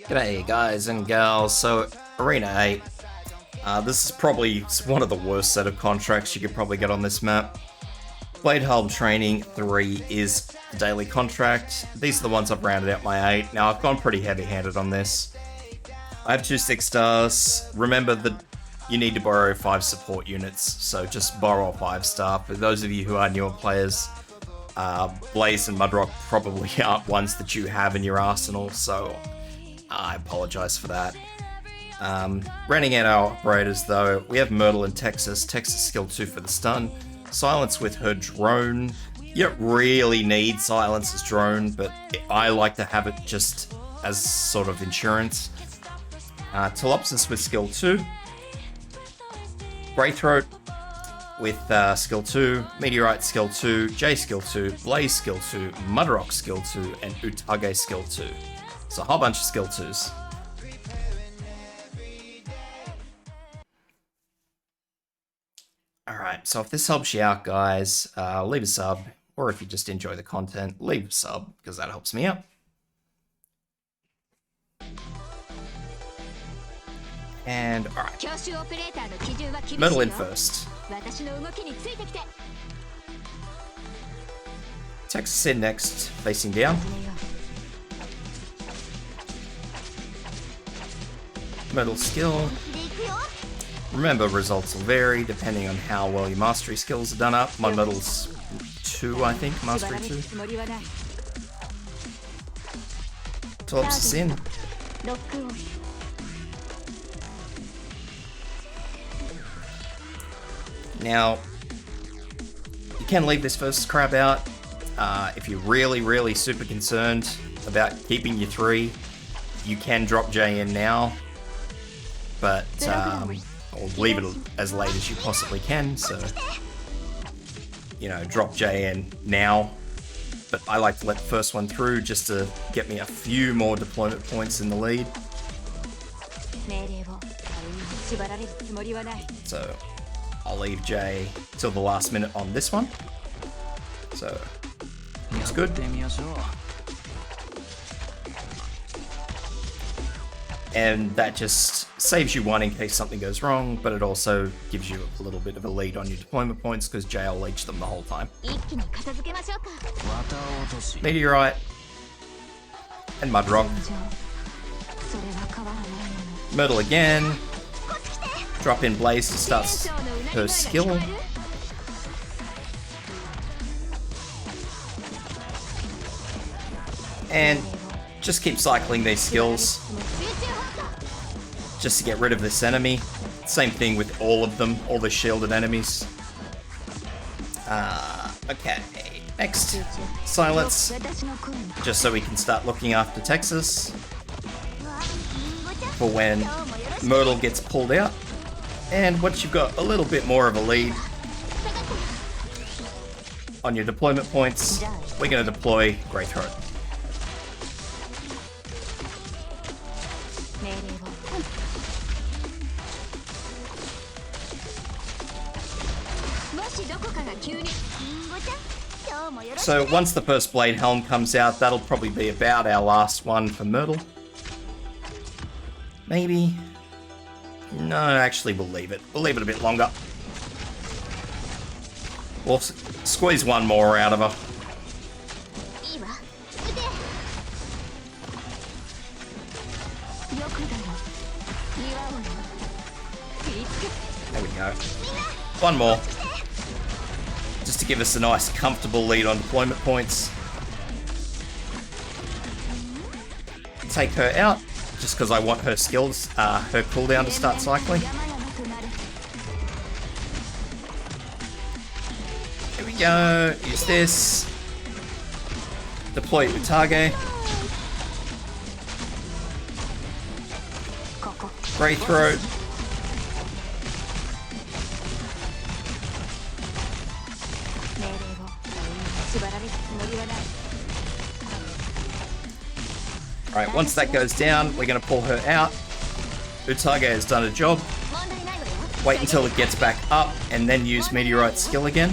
G'day guys and gals, so Arena 8, this is probably one of the worst set of contracts you could probably get on this map. Blade Helm Training 3 is the daily contract. These are the ones I've rounded out my 8. Now I've gone pretty heavy handed on this. I have 2 6 stars. Remember that you need to borrow 5 support units, so just borrow a 5 star. For those of you who are newer players, Blaze and Mudrock probably aren't ones that you have in your arsenal, so I apologize for that. Rounding out our operators though, we have Myrtle and Texas. Texas skill 2 for the stun. Silence with her drone. You don't really need Silence as drone, but I like to have it just as sort of insurance. Telopsis with skill 2. Greythroat with skill 2. Meteorite skill 2. Jay skill 2. Blaze skill 2. Mudrock skill 2. And Utage skill 2. So a whole bunch of skill 2s. Alright, so if this helps you out, guys, leave a sub. Or if you just enjoy the content, leave a sub, because that helps me out. And alright. Myrtle in first. Texas in next, facing down. Myrtle skill. Remember, results will vary depending on how well your mastery skills are done up. My Myrtle's 2, I think, mastery 2. Telopsis in. Now, you can leave this first crab out if you're really super concerned about keeping your 3. You can drop J in now, but or leave it as late as you possibly can. So, you know, drop J in now. But I like to let the first one through just to get me a few more deployment points in the lead. So I'll leave J till the last minute on this one. So looks good. And that just saves you 1 in case something goes wrong, but it also gives you a little bit of a lead on your deployment points because J will leech them the whole time. Meteorite and Mudrock. Myrtle again. Drop in Blaze to start her skill. And just keep cycling these skills just to get rid of this enemy. Same thing with all of them, all the shielded enemies. Okay, next, Silence, just so we can start looking after Texas for when Myrtle gets pulled out. And once you've got a little bit more of a lead on your deployment points, we're going to deploy Greythroat. So once the first Blade Helm comes out, that'll probably be about our last one for Myrtle. Maybe. No, actually we'll leave it. We'll leave it a bit longer. We'll squeeze one more out of her. There we go. One more. Just to give us a nice comfortable lead on deployment points. Take her out, just because I want her skills, her cooldown to start cycling. Here we go, use this. Deploy Utage. Greythroat. Alright, once that goes down, we're going to pull her out. Utage has done a job. Wait until it gets back up, and then use Meteorite skill again.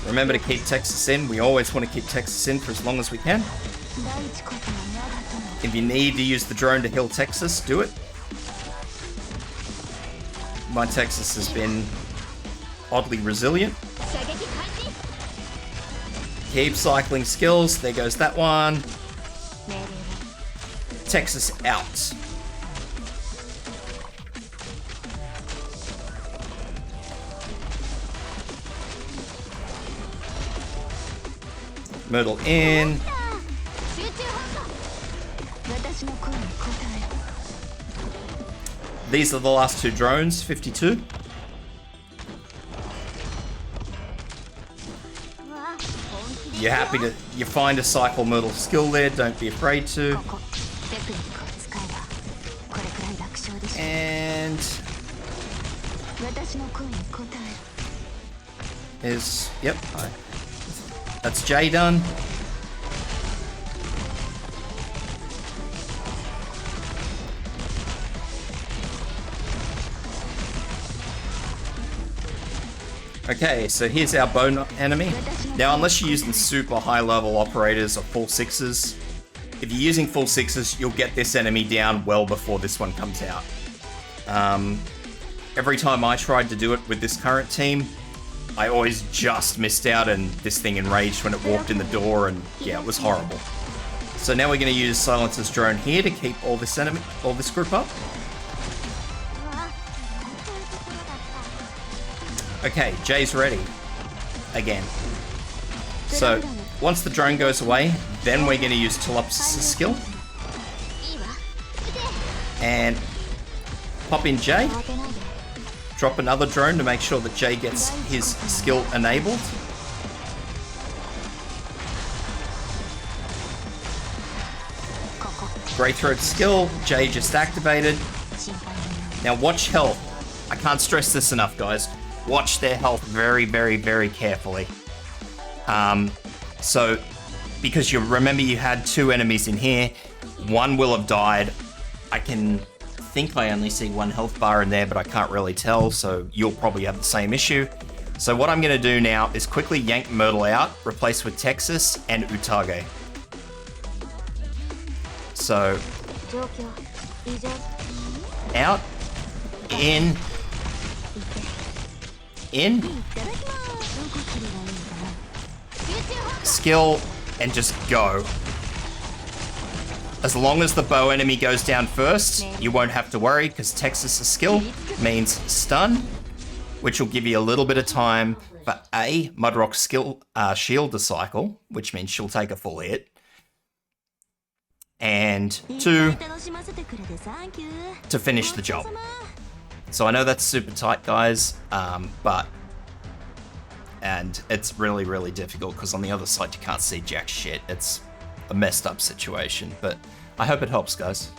Remember to keep Texas in. We always want to keep Texas in for as long as we can. If you need to use the drone to heal Texas, do it. My Texas has been oddly resilient. Keep cycling skills. There goes that one. Texas out. Myrtle in. These are the last two drones, 52. You're happy to, you find a cycle Myrtle skill there, don't be afraid to. And is, yep, that's Jay done. Okay, so here's our bone enemy. Now, unless you're using super high level operators or full sixes, if you're using full sixes, you'll get this enemy down well before this one comes out. Every time I tried to do it with this current team, I always just missed out and this thing enraged when it walked in the door, and yeah, it was horrible. So now we're going to use Silencer's drone here to keep all this group up. Okay, Jay's ready. Again. So, once the drone goes away, then we're going to use Telopsis' skill. And pop in Jay. Drop another drone to make sure that Jay gets his skill enabled. Greythroat skill, Jay just activated. Now watch health. I can't stress this enough, guys. Watch their health very, very, very carefully. So, because you remember you had two enemies in here, one will have died. I think I only see one health bar in there, but I can't really tell, so you'll probably have the same issue. So what I'm going to do now is quickly yank Myrtle out, replace with Texas and Utage. So, out, in, skill, and just go. As long as the bow enemy goes down first, you won't have to worry, because Texas' skill means stun, which will give you a little bit of time for A, Mudrock's skill shield to cycle, which means she'll take a full hit, and 2, to finish the job. So I know that's super tight, guys, and it's really, really difficult because on the other side you can't see jack shit. It's a messed up situation, but I hope it helps, guys.